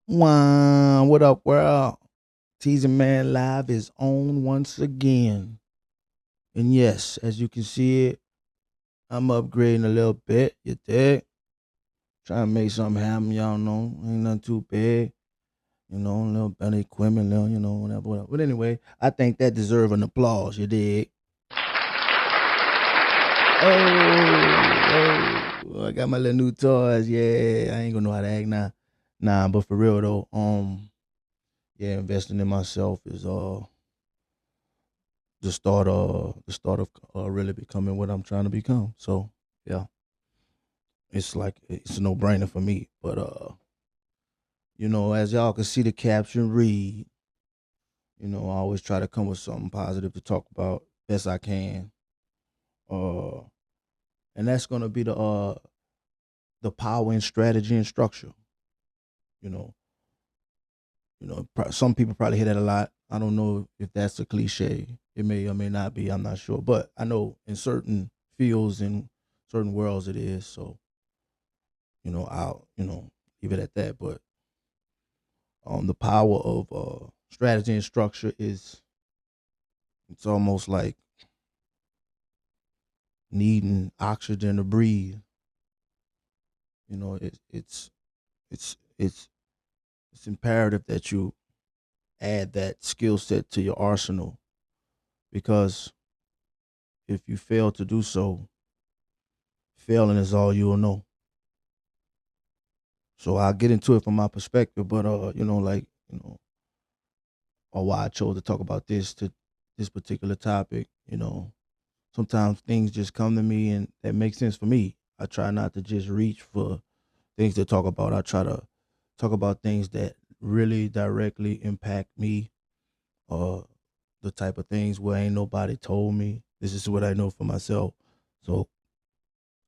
Wow, what up, world? Teasing Man Live is on once again. And yes, as you can see it, I'm upgrading a little bit. You dig? Trying to make something happen, y'all know. Ain't nothing too big. A little better equipment, little, whatever. But anyway, I think that deserves an applause, you dig? Oh, I got my little new toys. Yeah, I ain't gonna know how to act now. Nah, but for real though, yeah, investing in myself is the start of really becoming what I'm trying to become. So yeah, it's like it's a no brainer for me. But as y'all can see the caption read, I always try to come with something positive to talk about best I can. Uh, and that's gonna be the power and strategy and structure. You know, some people probably hear that a lot. I don't know if that's a cliche. It may or may not be. I'm not sure, but I know in certain fields and certain worlds it is. So I'll leave it at that. But the power of strategy and structure is it's almost like needing oxygen to breathe. It's it's it's imperative that you add that skill set to your arsenal because if you fail to do so, failing is all you'll know. So I'll get into it from my perspective, but or why I chose to talk about this particular topic. Sometimes things just come to me and that makes sense for me. I try not to just reach for things to talk about. I try to talk about things that really directly impact me or the type of things where ain't nobody told me. This is what I know for myself. So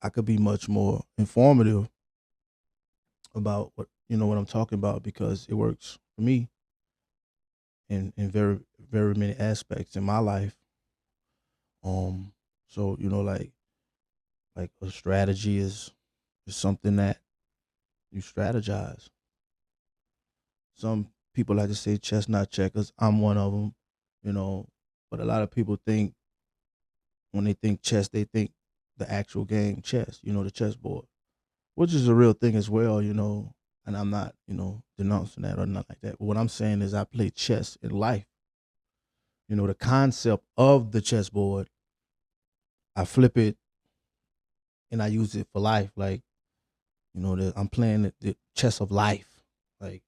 I could be much more informative about what I'm talking about because it works for me in very very many aspects in my life. So like a strategy is something that you strategize. Some people like to say chestnut checkers. I'm one of them, you know. But a lot of people think when they think chess, they think the actual game chess. The chessboard, which is a real thing as well. And I'm not denouncing that or nothing like that. But what I'm saying is I play chess in life. The concept of the chessboard, I flip it and I use it for life. Like I'm playing the chess of life. Like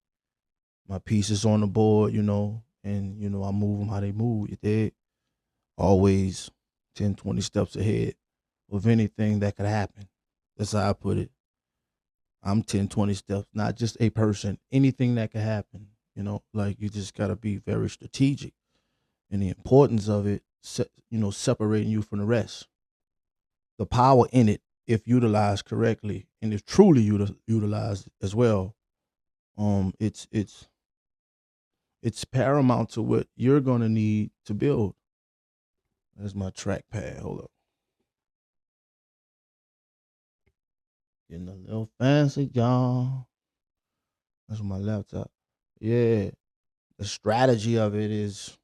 my pieces on the board, and I move them how they move. You did always 10, 20 steps ahead of anything that could happen. That's how I put it. I'm 10, 20 steps, not just a person, anything that could happen. Like you just got to be very strategic and the importance of it, separating you from the rest. The power in it, if utilized correctly and if truly utilized as well, it's paramount to what you're gonna need to build. That's my trackpad. Hold up, getting a little fancy, y'all. That's my laptop. Yeah, the strategy of it is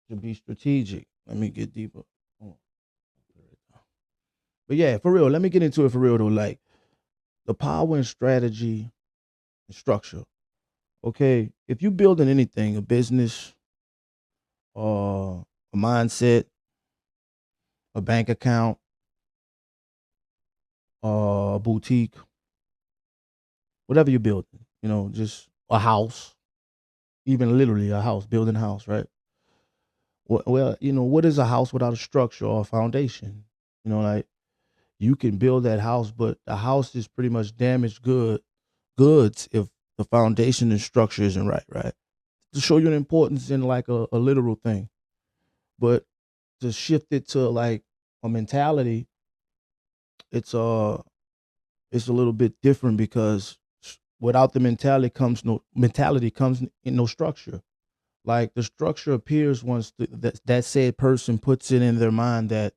to be strategic. Let me get deeper. Oh, but yeah, for real. Let me get into it for real though. Like the power and strategy and structure. Okay, if you building anything, a business, a mindset, a bank account, a boutique, whatever you're building, just a house, even literally a house, building a house, right? Well, what is a house without a structure or a foundation? Like you can build that house, but the house is pretty much damaged goods if the foundation and structure isn't right, right? To show you an importance in like a literal thing, but to shift it to like a mentality, it's it's a little bit different because without the mentality comes in no structure. Like the structure appears once that said person puts it in their mind that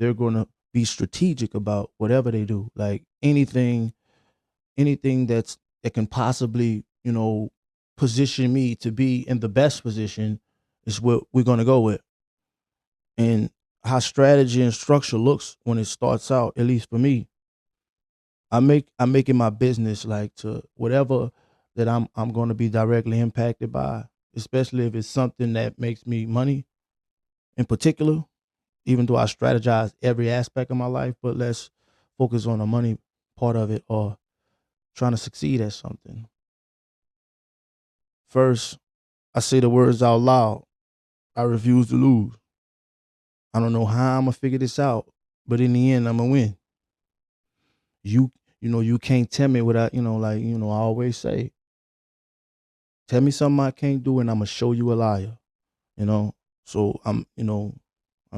they're going to be strategic about whatever they do. Like anything anything that can possibly, position me to be in the best position is what we're gonna go with. And how strategy and structure looks when it starts out, at least for me, I'm making my business like to whatever that I'm gonna be directly impacted by, especially if it's something that makes me money in particular, even though I strategize every aspect of my life, but let's focus on the money part of it or trying to succeed at something. First, I say the words out loud. I refuse to lose. I don't know how I'm gonna figure this out, but in the end, I'm gonna win. You, you can't tell me what I always say, tell me something I can't do, and I'm gonna show you a liar. You know, so I'm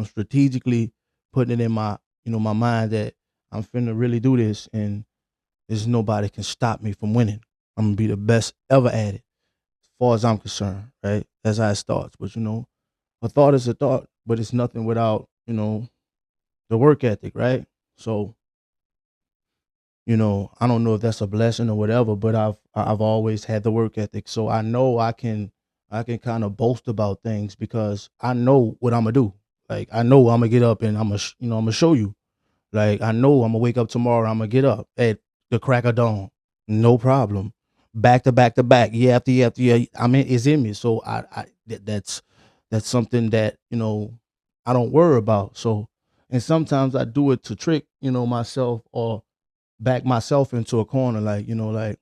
strategically putting it in my mind that I'm finna really do this, and there's nobody can stop me from winning. I'm gonna be the best ever at it, as far as I'm concerned. Right? That's how it starts. But a thought is a thought, but it's nothing without the work ethic, right? So I don't know if that's a blessing or whatever, but I've always had the work ethic, so I know I can kind of boast about things because I know what I'm gonna do. Like I know I'm gonna get up and I'm gonna show you. Like I know I'm gonna wake up tomorrow. I'm gonna get up at the crack of dawn, no problem, back to back to back, year after year after year. I mean, it's in me, so that's something that I don't worry about. So, and sometimes I do it to trick myself or back myself into a corner. Like like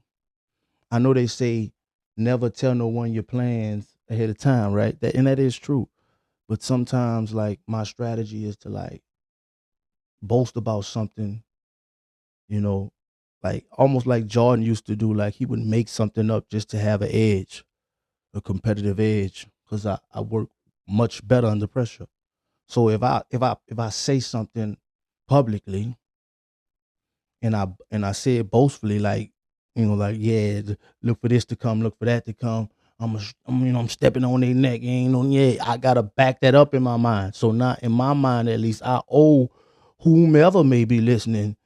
I know they say never tell no one your plans ahead of time, right? And that is true. But sometimes like my strategy is to like boast about something, you know, like almost like Jordan used to do. Like he would make something up just to have an edge, a competitive edge, because I work much better under pressure. So if I say something publicly and I say it boastfully, like like look for this to come, look for that to come. I'm stepping on their neck. I gotta back that up in my mind. So not in my mind, at least, I owe whomever may be listening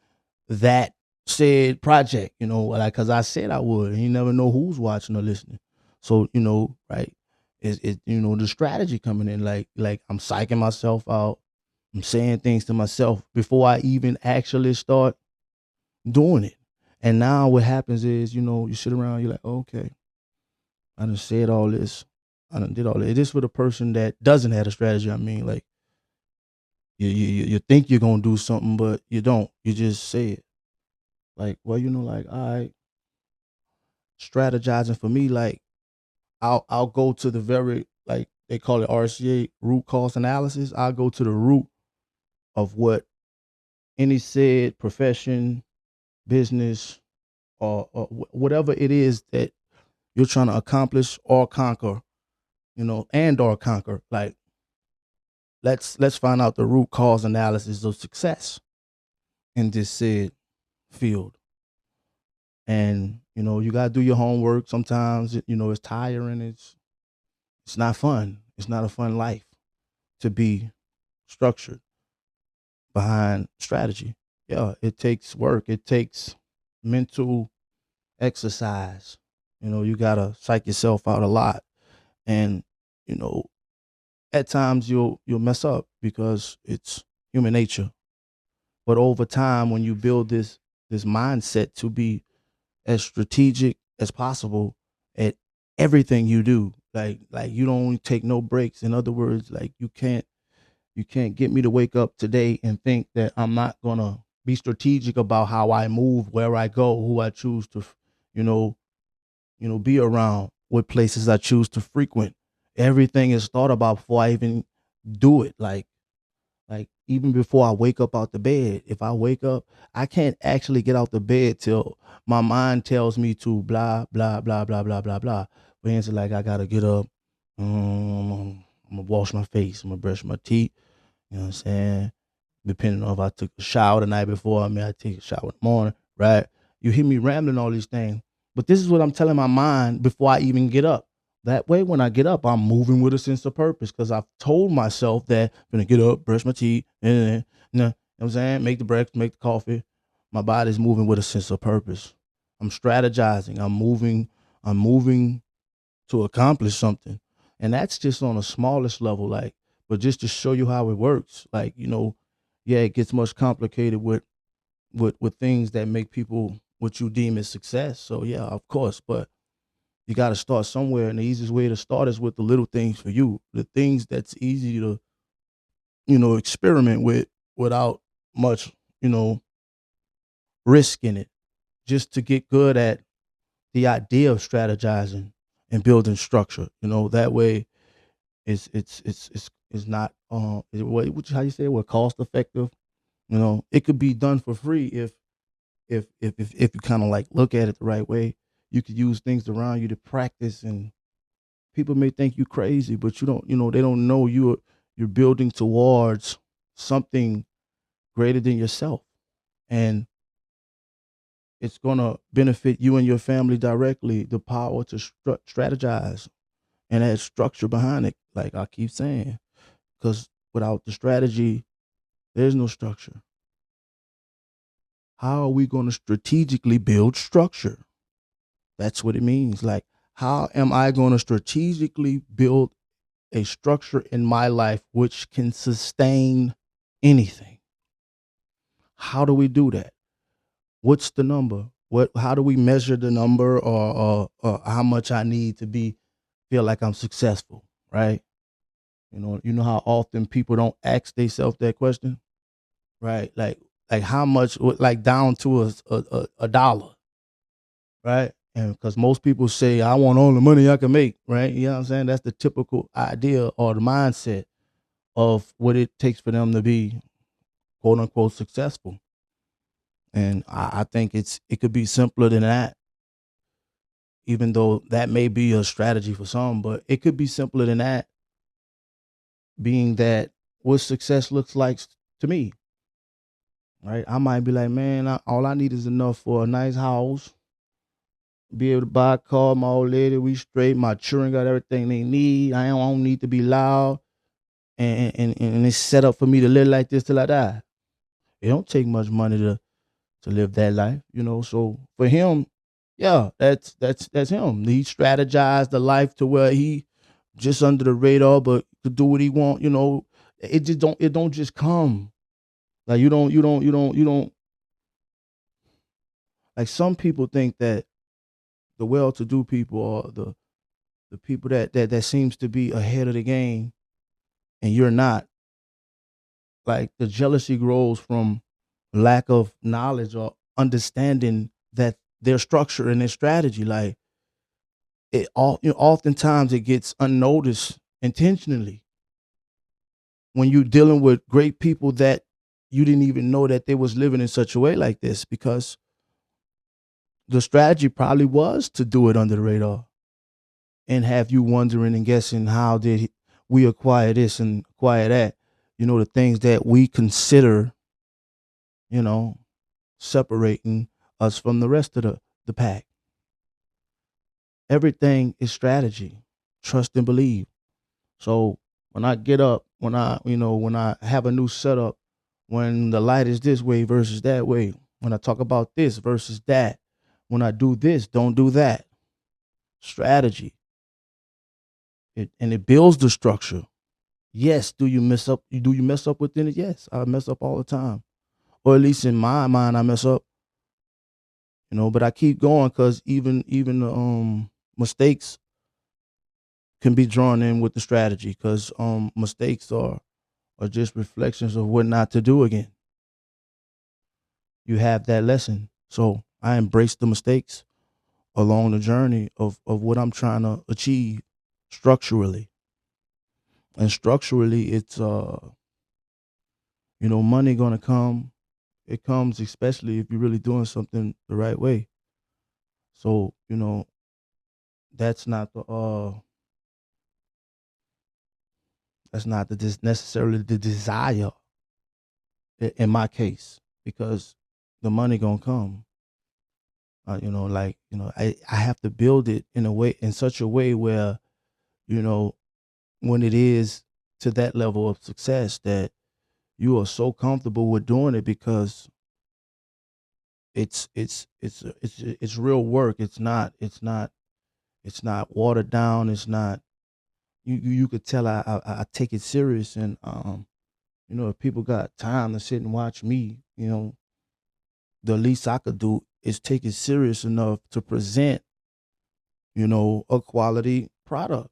that said project. Like because I said I would. And you never know who's watching or listening. So right? Is the strategy coming in? Like I'm psyching myself out. I'm saying things to myself before I even actually start doing it. And now what happens is, you sit around, you're like, okay, I done said all this. I done did all this. It is for the person that doesn't have a strategy. I mean, like, you think you're going to do something, but you don't. You just say it. Like, well, like, all right, strategizing for me, like, I'll go to the very, like, they call it RCA, root cause analysis. I'll go to the root of what any said profession, business, or whatever it is that you're trying to accomplish or conquer, and or conquer. Like let's find out the root cause analysis of success in this said field. And you gotta do your homework. Sometimes it's tiring. It's not fun. It's not a fun life to be structured behind strategy. Yeah, it takes work. It takes mental exercise. You gotta psych yourself out a lot, and you know at times you'll mess up because it's human nature. But over time, when you build this mindset to be as strategic as possible at everything you do, like you don't take no breaks. In other words, like you can't get me to wake up today and think that I'm not gonna be strategic about how I move, where I go, who I choose to, you know, be around, what places I choose to frequent. Everything is thought about before I even do it. Like even before I wake up out the bed, if I wake up, I can't actually get out the bed till my mind tells me to blah blah blah blah blah blah blah. For instance, like I gotta get up, I'm gonna wash my face, I'm gonna brush my teeth. You know what I'm saying? Depending on if I took a shower the night before, I take a shower in the morning, right? You hear me rambling all these things, but this is what I'm telling my mind before I even get up. That way, when I get up, I'm moving with a sense of purpose because I've told myself that I'm gonna get up, brush my teeth, and you know what I'm saying, make the breakfast, make the coffee. My body's moving with a sense of purpose. I'm strategizing. I'm moving to accomplish something. And that's just on the smallest level, like, but just to show you how it works. Like, yeah, it gets much complicated with things that make people what you deem as success. So yeah, of course, but you got to start somewhere, and the easiest way to start is with the little things for you, the things that's easy to experiment with without much you know risk in it, just to get good at the idea of strategizing and building structure. That way it's not how you say it, what cost effective. It could be done for free if you kind of like look at it the right way. You could use things around you to practice, and people may think you crazy, but you don't. They don't know you're building towards something greater than yourself, and it's gonna benefit you and your family directly. The power to strategize and add structure behind it, like I keep saying, because without the strategy, there's no structure. How are we going to strategically build structure? That's what it means. Like, how am I going to strategically build a structure in my life which can sustain anything? How do we do that? What's the number? How do we measure the number, or how much I need to feel like I'm successful, right? You know how often people don't ask themselves that question, right? Like how much, like down to a dollar, right? And because most people say, I want all the money I can make, right? You know what I'm saying? That's the typical idea or the mindset of what it takes for them to be quote unquote successful. And I think it could be simpler than that, even though that may be a strategy for some, but it could be simpler than that, being that what success looks like to me, right? I might be like, man, all I need is enough for a nice house, be able to buy a car, my old lady, we straight, my children got everything they need. I don't need to be loud, and it's set up for me to live like this till I die. It don't take much money to live that life. So for him, yeah, that's him. He strategized the life to where he just under the radar, but to do what he want. It don't just come. Like you don't like, some people think that the well-to-do people, or the people that seems to be ahead of the game, and you're not. Like, the jealousy grows from lack of knowledge or understanding that their structure and their strategy. Like, oftentimes it gets unnoticed intentionally when you're dealing with great people that you didn't even know that they was living in such a way like this, because the strategy probably was to do it under the radar and have you wondering and guessing, how did we acquire this and acquire that? The things that we consider, you know, separating us from the rest of the pack. Everything is strategy. Trust and believe. So when I get up, when I have a new setup, when the light is this way versus that way, when I talk about this versus that, when I do this, don't do that. Strategy. And it builds the structure. Yes, do you mess up? Do you mess up within it? Yes, I mess up all the time, or at least in my mind, I mess up. But I keep going, because even mistakes can be drawn in with the strategy, because mistakes are just reflections of what not to do again. You have that lesson, so I embrace the mistakes along the journey of what I'm trying to achieve structurally. And structurally, it's money gonna come. It comes especially if you're really doing something the right way. So that's not necessarily the desire, in my case, because the money gonna come. I have to build it in such a way where, you know when it is to that level of success, that you are so comfortable with doing it, because it's real work. It's not watered down. It's not you could tell I take it serious. And if people got time to sit and watch me, the least I could do is take it serious enough to present, a quality product.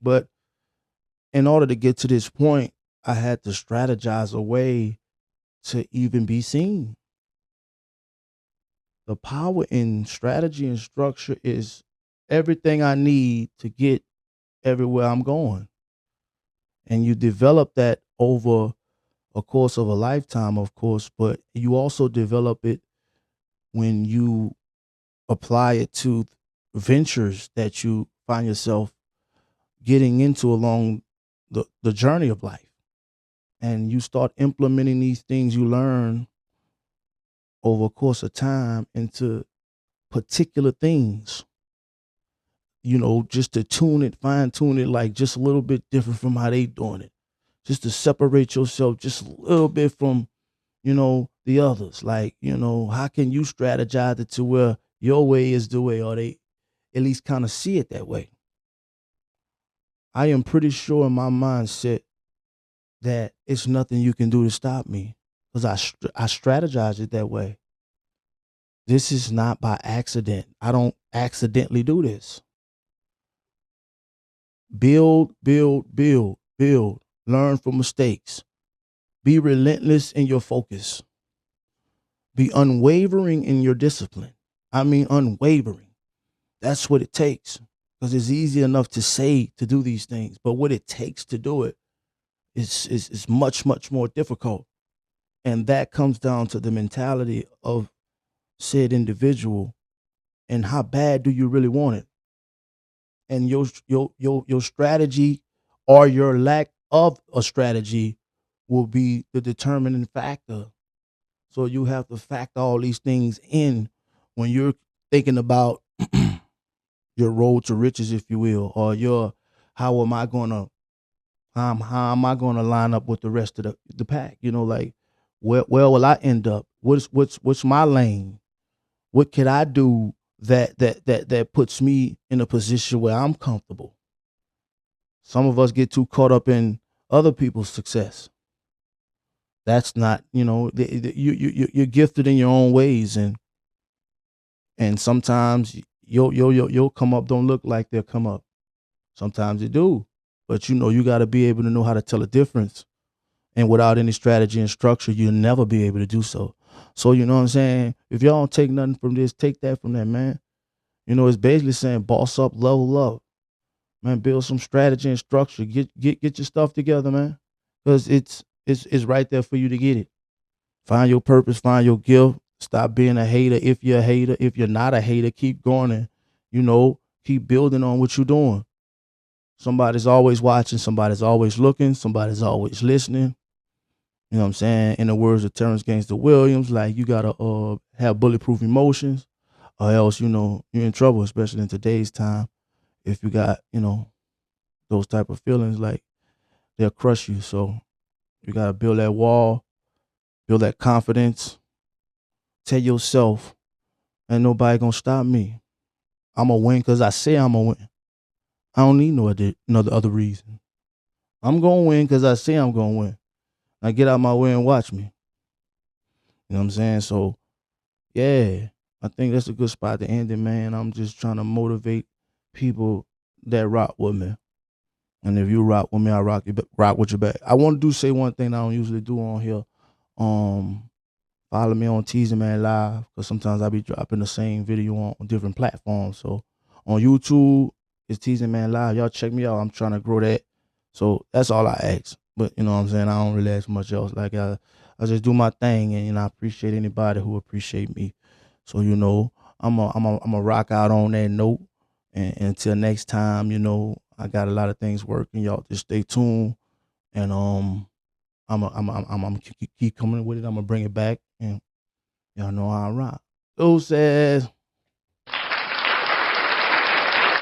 But in order to get to this point, I had to strategize a way to even be seen. The power in strategy and structure is everything I need to get everywhere I'm going. And you develop that over a course of a lifetime, of course, but you also develop it when you apply it to ventures that you find yourself getting into along the journey of life. And you start implementing these things you learn over a course of time into particular things, just to tune it, fine tune it, like just a little bit different from how they doing it. Just to separate yourself just a little bit from, the others. Like, how can you strategize it to where your way is the way, or they at least kind of see it that way? I am pretty sure in my mindset that it's nothing you can do to stop me because I strategize it that way. This is not by accident. I don't accidentally do this. Build, build, build, build. Learn from mistakes. Be relentless in your focus. Be unwavering in your discipline. I mean, unwavering. That's what it takes. Because it's easy enough to say to do these things, but what it takes to do it is much, much more difficult. And that comes down to the mentality of said individual and how bad do you really want it. And your strategy or your lack of a strategy will be the determining factor. So you have to factor all these things in when you're thinking about your road to riches, if you will, or your how am I gonna how am I gonna line up with the rest of the pack? Like where will I end up? What's my lane? What can I do that puts me in a position where I'm comfortable? Some of us get too caught up in other people's success. That's not, you're gifted in your own ways, and sometimes your come up don't look like their come up. Sometimes it do, but you got to be able to know how to tell a difference. And without any strategy and structure, you'll never be able to do so. So you know what I'm saying? If y'all don't take nothing from this, take that from that, man. It's basically saying boss up, level up, man. Build some strategy and structure. Get your stuff together, man, because it's right there for you to get it. Find your purpose, find your gift. Stop being a hater if you're a hater. If you're not a hater, keep going and keep building on what you're doing. Somebody's always watching, somebody's always looking, somebody's always listening. You know what I'm saying? In the words of Terrence Gangster Williams, like you gotta have bulletproof emotions, or else you're in trouble, especially in today's time. If you got those type of feelings, like they'll crush you. So you gotta build that wall, build that confidence. Tell yourself, ain't nobody gonna stop me. I'm gonna win because I say I'm gonna win. I don't need no other reason. I'm gonna win because I say I'm gonna win. Now get out my way and watch me. You know what I'm saying? So yeah, I think that's a good spot to end it, man. I'm just trying to motivate people that rock with me. And if you rock with me, I rock with you back. I want to say one thing I don't usually do on here. Follow me on Teasing Man Live, because sometimes I be dropping the same video on different platforms. So on YouTube, it's Teasing Man Live. Y'all check me out. I'm trying to grow that. So that's all I ask. But you know what I'm saying? I don't really ask much else. Like I just do my thing, and I appreciate anybody who appreciate me. So I'm a rock out on that note. And until next time, I got a lot of things working. Y'all just stay tuned, and I'm keep coming with it. I'm gonna bring it back, and y'all know how I rock. Deuces.